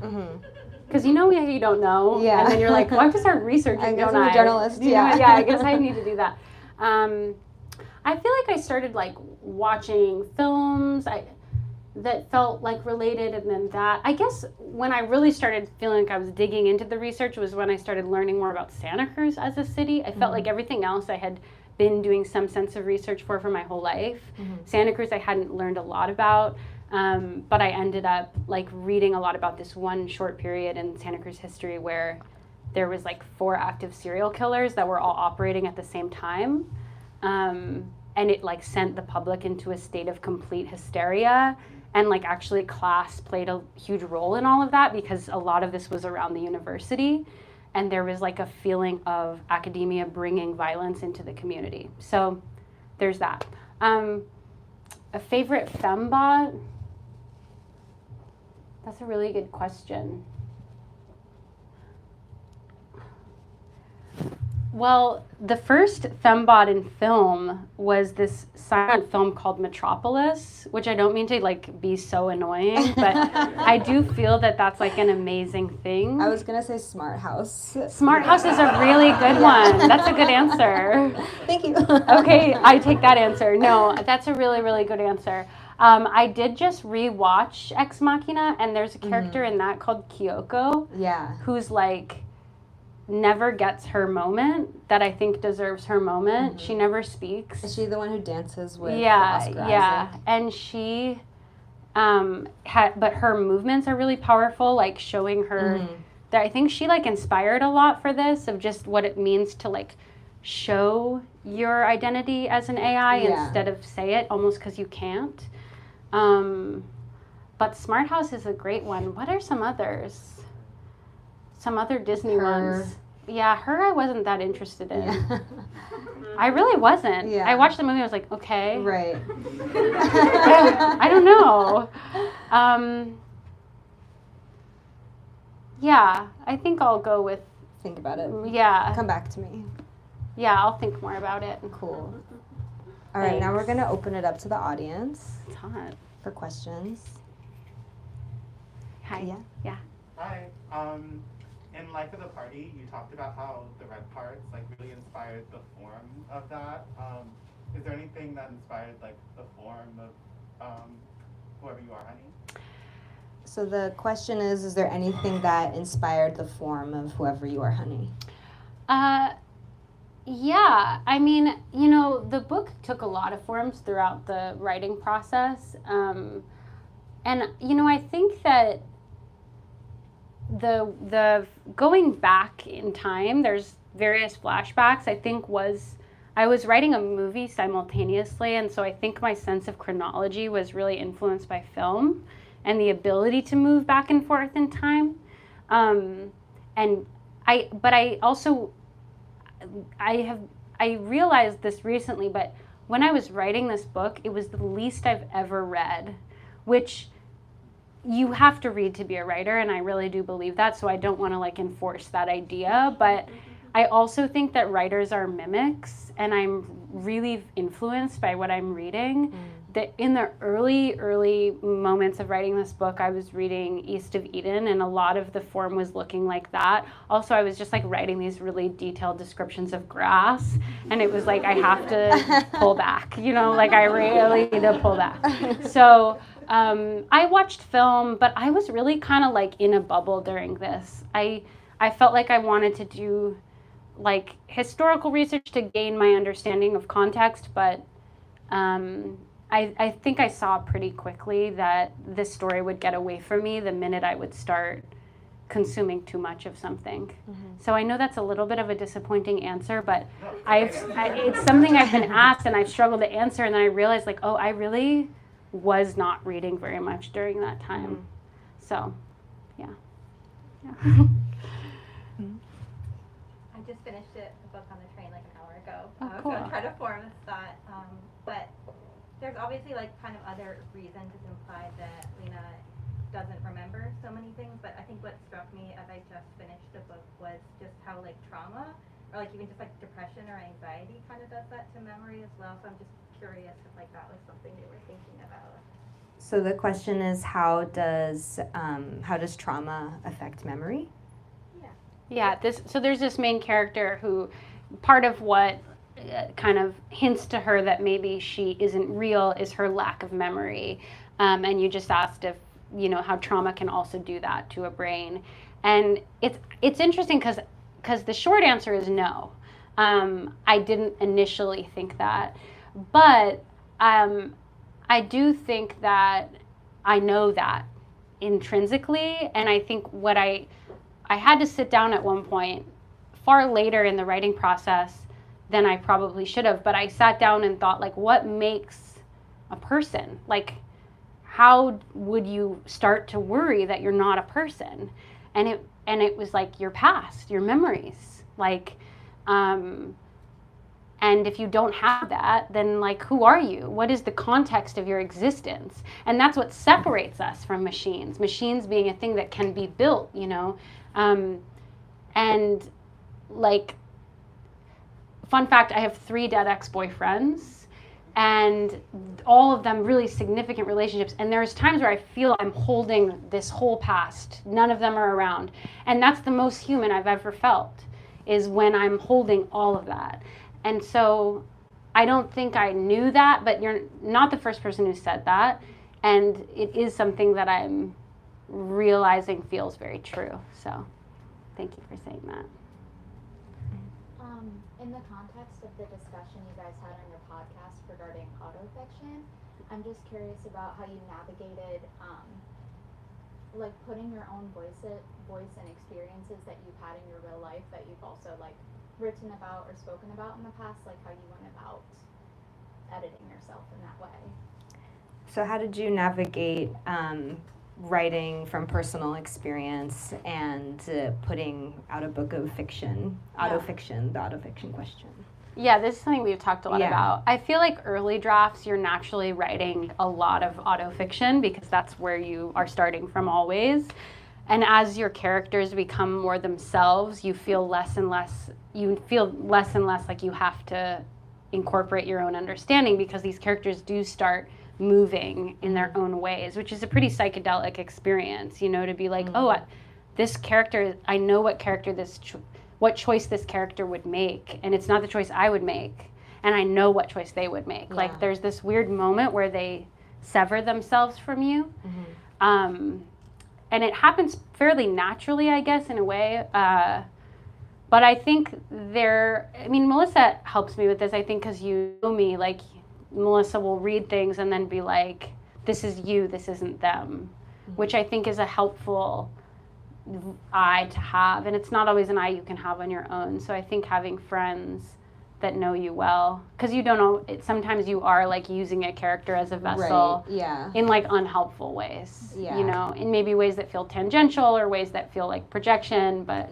Speaker 1: Because you don't know.
Speaker 3: Yeah.
Speaker 1: And then you're like, well, I have to start researching,
Speaker 3: I guess
Speaker 1: don't
Speaker 3: I'm
Speaker 1: I?
Speaker 3: a journalist,
Speaker 1: Yeah, I guess I need to do that. I feel like I started like watching films that felt like related, and then that. I guess when I really started feeling like I was digging into the research was when I started learning more about Santa Cruz as a city. I felt like everything else I had been doing some sense of research for my whole life. Santa Cruz I hadn't learned a lot about, but I ended up like reading a lot about this one short period in Santa Cruz history where there was like 4 active serial killers that were all operating at the same time. And it like sent the public into a state of complete hysteria, and like actually class played a huge role in all of that because a lot of this was around the university, and there was like a feeling of academia bringing violence into the community. So there's that. A favorite fembot? That's a really good question. Well, the first fembot in film was this silent film called Metropolis, which I don't mean to like be so annoying, but I do feel that that's like an amazing thing.
Speaker 3: I was gonna say Smart House.
Speaker 1: Smart House is a really good one. That's a good answer.
Speaker 3: Thank you.
Speaker 1: Okay, I take that answer. No, that's a really, really good answer. I did just rewatch Ex Machina, and there's a character in that called Kyoko.
Speaker 3: Yeah.
Speaker 1: Who's like never gets her moment that I think deserves her moment. She never speaks.
Speaker 3: Is she the one who dances with
Speaker 1: Oscar
Speaker 3: Isaac?
Speaker 1: And she but her movements are really powerful, like showing her that I think she like inspired a lot for this, of just what it means to like show your identity as an AI instead of say it, almost because you can't. But Smart House is a great one. What are some others? Some other Disney ones. Yeah, her I wasn't that interested in.
Speaker 3: Yeah.
Speaker 1: I really wasn't.
Speaker 3: Yeah.
Speaker 1: I watched the movie, I was like, okay.
Speaker 3: Right.
Speaker 1: I don't know. Yeah, I think I'll go with,
Speaker 3: Think about it.
Speaker 1: yeah.
Speaker 3: Come back to me.
Speaker 1: Yeah, I'll think more about it.
Speaker 3: Cool. All right, now we're going to open it up to the audience
Speaker 1: It's hot.
Speaker 3: for questions.
Speaker 1: Hi.
Speaker 3: Yeah.
Speaker 4: Hi. In Life of the Party, you talked about how the red parts like really inspired the form of that. Is there anything that inspired like the form of Whoever You Are, Honey?
Speaker 3: So the question is there anything that inspired the form of Whoever You Are, Honey?
Speaker 1: Yeah, I mean, you know, the book took a lot of forms throughout the writing process. And, you know, I think that the going back in time, there's various flashbacks, I think I was writing a movie simultaneously, and so I think my sense of chronology was really influenced by film and the ability to move back and forth in time. But I realized this recently, but when I was writing this book, it was the least I've ever read, which you have to read to be a writer, and I really do believe that, so I don't want to like enforce that idea, but I also think that writers are mimics, and I'm really influenced by what I'm reading. That in the early moments of writing this book, I was reading East of Eden, and a lot of the form was looking like that. Also, I was just like writing these really detailed descriptions of grass, and it was like I have to pull back, you know, like I really need to pull back. So I watched film, but I was really kind of like in a bubble during this. I felt like I wanted to do like historical research to gain my understanding of context, but I think I saw pretty quickly that this story would get away from me the minute I would start consuming too much of something. So I know that's a little bit of a disappointing answer, but it's something I've been asked and I've struggled to answer, and then I realized like, oh, I really was not reading very much during that time. So, yeah.
Speaker 5: I just finished a book on the train like obviously like kind of other reasons it's implied that Lena doesn't remember so many things, but I think what struck me as I just finished the book was just how like trauma or like even just like depression or anxiety kind of does that to memory as well. So I'm just curious if like that was something you were thinking about.
Speaker 3: So the question is, how does trauma affect memory?
Speaker 1: Yeah, so there's this main character who, part of what kind of hints to her that maybe she isn't real is her lack of memory. And you just asked if, how trauma can also do that to a brain. And it's interesting because the short answer is no. I didn't initially think that. But I do think that I know that intrinsically. And I think what I had to sit down at one point, far later in the writing process than I probably should have, but I sat down and thought, like, what makes a person? Like, how would you start to worry that you're not a person? And it was like your past, your memories. Like, and if you don't have that, then like, who are you? What is the context of your existence? And that's what separates us from machines. Machines being a thing that can be built, and like, fun fact, I have 3 dead ex-boyfriends, and all of them really significant relationships. And there's times where I feel I'm holding this whole past. None of them are around. And that's the most human I've ever felt, is when I'm holding all of that. And so I don't think I knew that, but you're not the first person who said that. And it is something that I'm realizing feels very true. So thank you for saying that.
Speaker 6: In the context of the discussion you guys had on your podcast regarding autofiction, I'm just curious about how you navigated like putting your own voice and experiences that you've had in your real life that you've also like written about or spoken about in the past, like how you went about editing yourself in that way.
Speaker 3: So how did you navigate writing from personal experience and putting out a book of fiction, autofiction, the autofiction question?
Speaker 1: Yeah, this is something we've talked a lot about. I feel like early drafts, you're naturally writing a lot of autofiction because that's where you are starting from always. And as your characters become more themselves, you feel less and less like you have to incorporate your own understanding, because these characters do start moving in their own ways, which is a pretty psychedelic experience, to be like, this character, I know what choice this character would make, and it's not the choice I would make, and I know what choice they would make. Like, there's this weird moment where they sever themselves from you. And it happens fairly naturally, I guess, in a way. But I think Melissa helps me with this, I think, because you know me. Like, Melissa will read things and then be like, this is you, this isn't them, which I think is a helpful eye to have. And it's not always an eye you can have on your own. So I think having friends that know you well, because you don't know, sometimes you are like using a character as a vessel in like unhelpful ways, in maybe ways that feel tangential or ways that feel like projection, but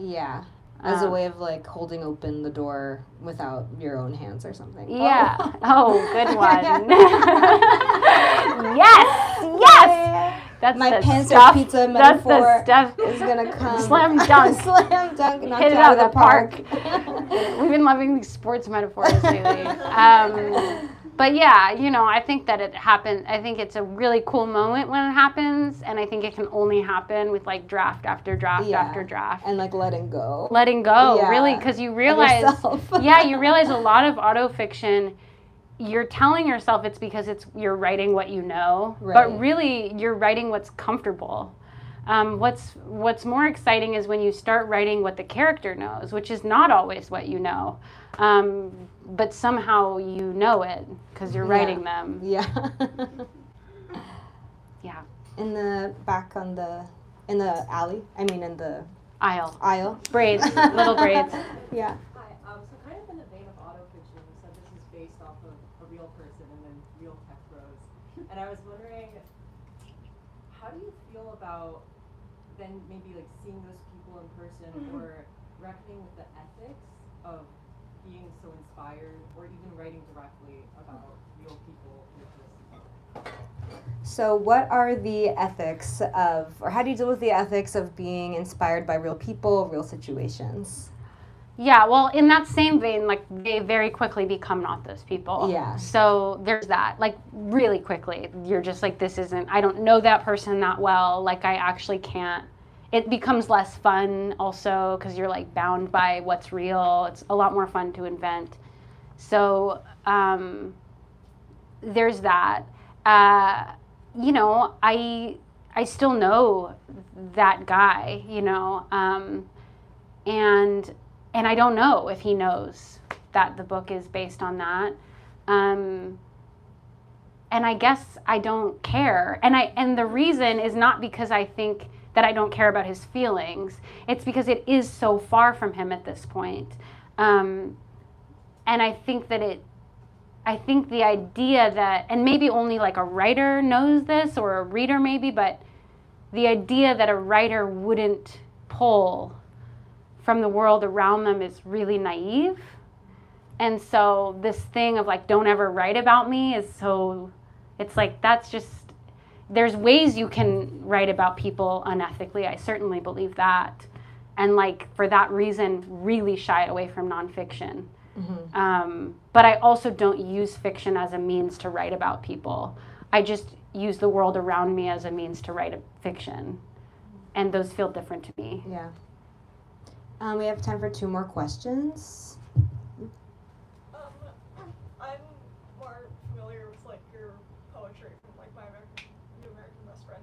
Speaker 3: as a way of like holding open the door without your own hands or something.
Speaker 1: Yeah. Oh, good one. Yes. That's
Speaker 3: my
Speaker 1: the
Speaker 3: pants
Speaker 1: stuff.
Speaker 3: or pizza metaphor
Speaker 1: That's the stuff.
Speaker 3: is gonna come.
Speaker 1: Slam dunk.
Speaker 3: Slam dunk. Knocked
Speaker 1: Hit it
Speaker 3: out
Speaker 1: out
Speaker 3: of the park.
Speaker 1: We've been loving these sports metaphors lately. But yeah, I think that it happened. I think it's a really cool moment when it happens, and I think it can only happen with like draft after draft after draft.
Speaker 3: And like letting go,
Speaker 1: really, because you realize, you realize a lot of autofiction, you're telling yourself it's because you're writing what you know, but really you're writing what's comfortable. What's more exciting is when you start writing what the character knows, which is not always what you know. But somehow you know it because you're writing them.
Speaker 3: Yeah. In the back in the alley. I mean, in the aisle.
Speaker 1: Braids, little braids.
Speaker 3: Yeah.
Speaker 7: Hi. So kind of in the vein of autofiction, you said this is based off of a real person and then real tech bros. And I was wondering, how do you feel about then maybe like seeing those people in person or reckoning with the ethics of being so inspired or even writing directly about real people with this
Speaker 3: So what are the ethics of, or how do you deal with the ethics of being inspired by real people, real situations?
Speaker 1: Yeah, well, in that same vein, like, they very quickly become not those people.
Speaker 3: Yeah.
Speaker 1: So there's that, like, really quickly. You're just like, this isn't, I don't know that person that well. Like, I actually can't. It becomes less fun also because you're, like, bound by what's real. It's a lot more fun to invent. So there's that. You know, I still know that guy, you know, and I don't know if he knows that the book is based on that. And I guess I don't care. And the reason is not because I think that I don't care about his feelings. It's because it is so far from him at this point. And I think that I think the idea that, and maybe only like a writer knows this, or a reader maybe, but the idea that a writer wouldn't pull from the world around them is really naive. And so this thing of like, don't ever write about me is so, it's like, that's just, there's ways you can write about people unethically. I certainly believe that. And like, for that reason, really shy away from nonfiction. Mm-hmm. But I also don't use fiction as a means to write about people. I just use the world around me as a means to write a fiction. And those feel different to me.
Speaker 3: Yeah. We have time for 2 more questions.
Speaker 8: I'm more familiar with like your poetry from like my New American Best Friend,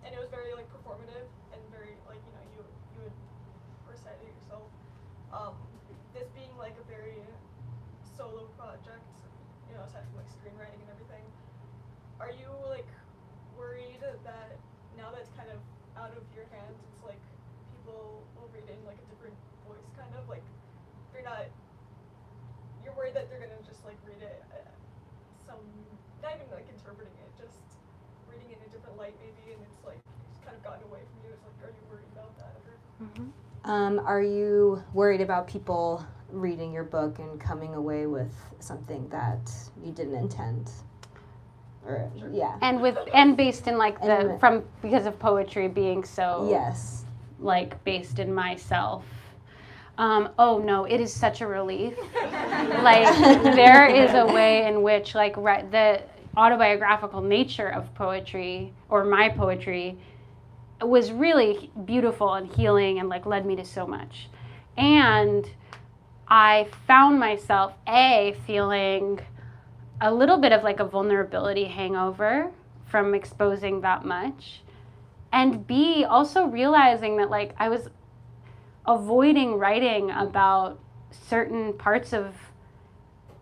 Speaker 8: and it was very like performative and very like you would recite it yourself. This being like a very solo project, aside from like screenwriting and everything, are you like worried that now that it's kind of out of your hands, it's like people will read it in like a different voice, kind of like you're worried that they're gonna just like read it not even like interpreting it, just reading it in a different light maybe, and it's like it's kind of gotten away from you. It's like, are you worried about that ever?
Speaker 3: Mm-hmm. Are you worried about people reading your book and coming away with something that you didn't intend? Or, yeah.
Speaker 1: And based in like because of poetry being so,
Speaker 3: yes,
Speaker 1: like based in myself. Oh no, it is such a relief. Like, there is a way in which like the autobiographical nature of poetry, or my poetry, was really beautiful and healing and like led me to so much. And I found myself feeling a little bit of like a vulnerability hangover from exposing that much, and B, also realizing that like I was avoiding writing about certain parts of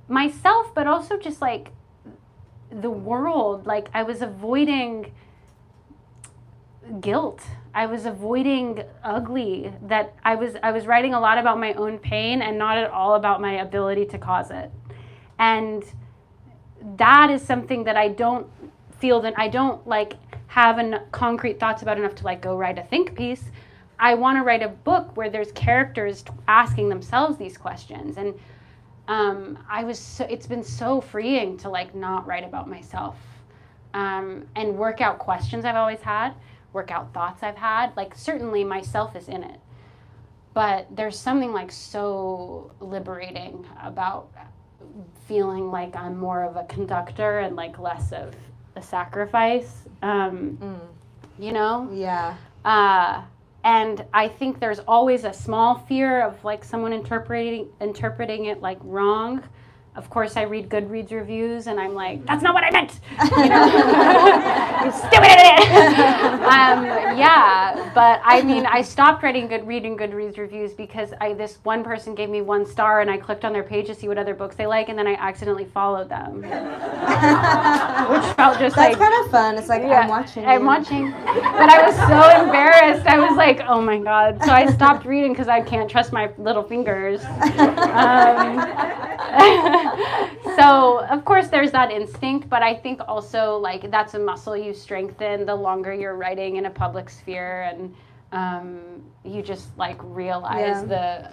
Speaker 1: myself, but also just like the world. Like, I was avoiding guilt. I was avoiding ugly. That I was writing a lot about my own pain and not at all about my ability to cause it. And that is something that I don't feel that I don't like have concrete thoughts about enough to like go write a think piece. I want to write a book where there's characters asking themselves these questions. And it's been so freeing to like not write about myself, and work out questions I've always had, work out thoughts I've had. Like, certainly myself is in it, but there's something like so liberating about feeling like I'm more of a conductor and like less of a sacrifice.
Speaker 3: Yeah.
Speaker 1: And I think there's always a small fear of like someone interpreting it like wrong. Of course, I read Goodreads reviews and I'm like, that's not what I meant. You stupid idiot. Yeah, but I mean, I stopped reading Goodreads reviews because this one person gave me 1 star and I clicked on their page to see what other books they like, and then I accidentally followed them, which felt just
Speaker 3: that's
Speaker 1: like,
Speaker 3: kind of fun. It's like, yeah, I'm watching.
Speaker 1: But I was so embarrassed. I was like, oh my God. So I stopped reading because I can't trust my little fingers. So, of course, there's that instinct, but I think also, like, that's a muscle you strengthen the longer you're writing in a public sphere, and you just, like, realize I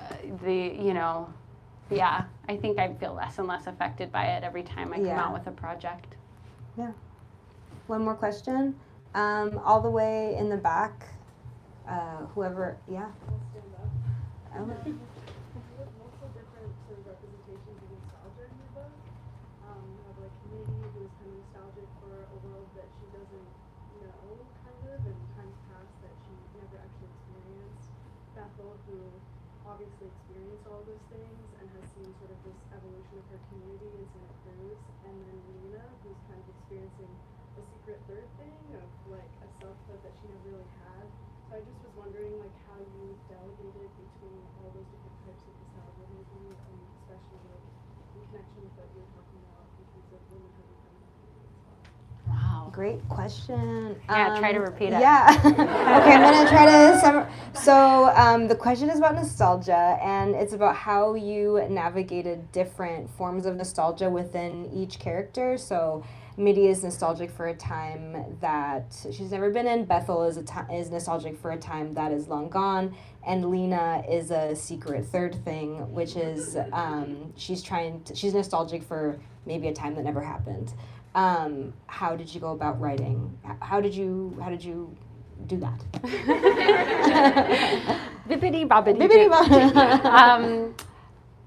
Speaker 1: think I feel less and less affected by it every time I come out with a project.
Speaker 3: One more question. All the way in the back. Whoever, yeah.
Speaker 9: I'll stand up.
Speaker 3: Oh.
Speaker 9: There's multiple different sort of representations of nostalgia in your book. You have like Minnie, who is kind of nostalgic for a world that she doesn't know, kind of, and times past that she never actually experienced. Bethel, who obviously experienced all those things and has seen sort of this evolution of her community in Santa Cruz. And then Lena, who's kind of experiencing a secret third thing of like a selfhood that she never really had. So I just was wondering like how you delegated between all those different types of nostalgia maybe, especially like in connection with what you were talking about in terms of womanhood and femininity as well.
Speaker 1: Wow.
Speaker 3: Great question.
Speaker 1: Yeah, try to repeat it.
Speaker 3: Yeah. Okay, I'm gonna try to So the question is about nostalgia, and it's about how you navigated different forms of nostalgia within each character. So Mitty is nostalgic for a time that she's never been in. Bethel is nostalgic for a time that is long gone, and Lena is a secret third thing, which is she's nostalgic for maybe a time that never happened. How did you go about writing? How did you do that?
Speaker 1: Bibbidi bobbidi.
Speaker 3: Bibbidi bobbidi.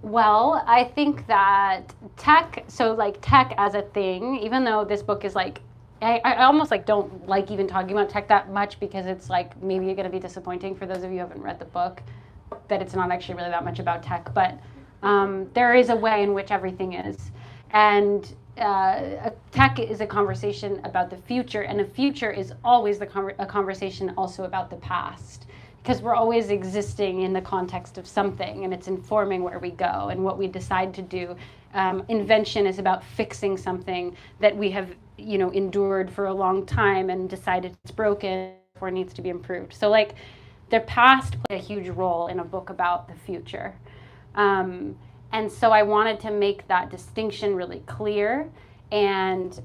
Speaker 1: Well, I think that tech as a thing, even though this book is like, I almost like don't like even talking about tech that much because it's like maybe going to be disappointing for those of you who haven't read the book that it's not actually really that much about tech, but there is a way in which everything is. And tech is a conversation about the future, and the future is always a conversation also about the past, because we're always existing in the context of something, and it's informing where we go and what we decide to do. Invention is about fixing something that we have, endured for a long time and decided it's broken or needs to be improved. So like the past played a huge role in a book about the future. And so I wanted to make that distinction really clear, and,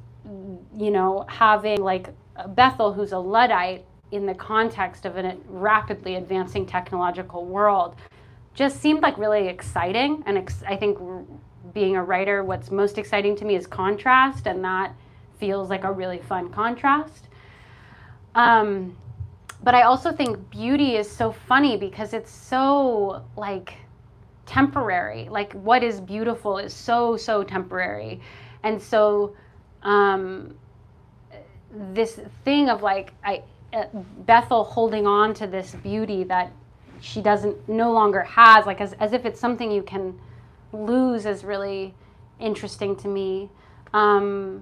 Speaker 1: having like Bethel, who's a Luddite, in the context of a rapidly advancing technological world, just seemed like really exciting. And I think being a writer, what's most exciting to me is contrast, and that feels like a really fun contrast. But I also think beauty is so funny because it's so like temporary. Like what is beautiful is so temporary. And so this thing of like Bethel holding on to this beauty that she no longer has, like as if it's something you can lose, is really interesting to me. I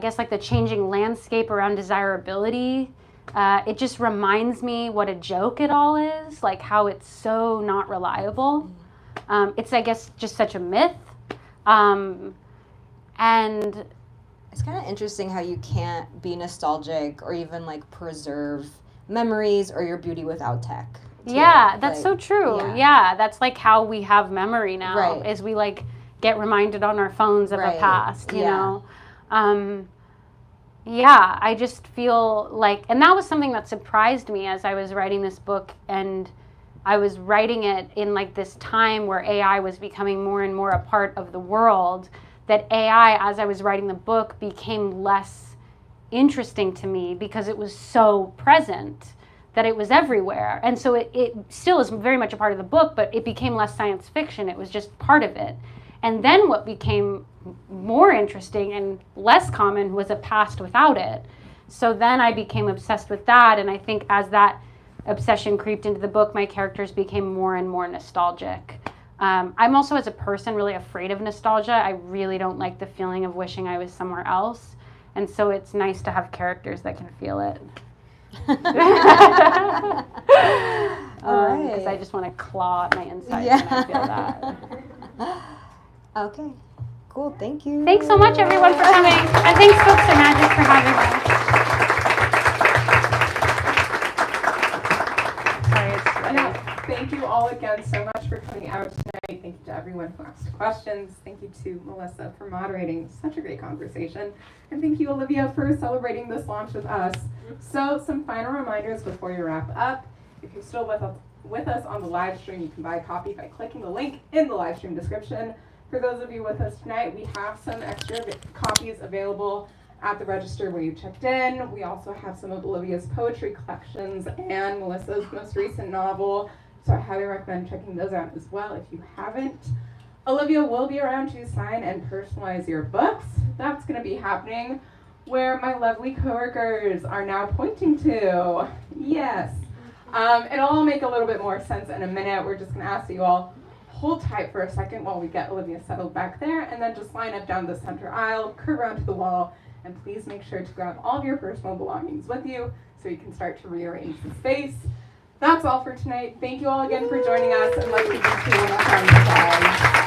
Speaker 1: guess like the changing landscape around desirability, it just reminds me what a joke it all is, like how it's so not reliable. It's, I guess, just such a myth. And
Speaker 3: it's kind of interesting how you can't be nostalgic or even like preserve memories or your beauty without tech. Too.
Speaker 1: Yeah, that's so true.
Speaker 3: Yeah.
Speaker 1: That's like how we have memory now,
Speaker 3: right.
Speaker 1: Is we like get reminded on our phones of
Speaker 3: right.
Speaker 1: a past, you know. I just feel like, and that was something that surprised me as I was writing this book, and I was writing it in like this time where AI was becoming more and more a part of the world, that AI, as I was writing the book, became less interesting to me because it was so present, that it was everywhere. And so it still is very much a part of the book, but it became less science fiction. It was just part of it. And then what became more interesting and less common was a past without it. So then I became obsessed with that, and I think as that obsession creeped into the book, my characters became more and more nostalgic. I'm also, as a person, really afraid of nostalgia. I really don't like the feeling of wishing I was somewhere else. And so it's nice to have characters that can feel it. Because I just want to claw at my insides when I feel that.
Speaker 3: Okay, cool, thank you.
Speaker 1: Thanks so much, everyone, for coming. And thanks, Books and Magic, for having us. Sorry, it's sweaty.
Speaker 2: Thank you all again so much for coming out tonight. Thank you to everyone who asked questions. Thank you to Melissa for moderating such a great conversation. And thank you, Olivia, for celebrating this launch with us. So some final reminders before you wrap up. If you're still with us on the live stream, you can buy a copy by clicking the link in the live stream description. For those of you with us tonight, we have some extra copies available at the register where you checked in. We also have some of Olivia's poetry collections and Melissa's most recent novel, so I highly recommend checking those out as well if you haven't. Olivia will be around to sign and personalize your books. That's going to be happening where my lovely coworkers are now pointing to. Yes. It'll all make a little bit more sense in a minute. We're just going to ask that you all hold tight for a second while we get Olivia settled back there, and then just line up down the center aisle, curve around to the wall, and please make sure to grab all of your personal belongings with you so you can start to rearrange the space. That's all for tonight. Thank you all again for joining us, and let's give these two one more round of applause.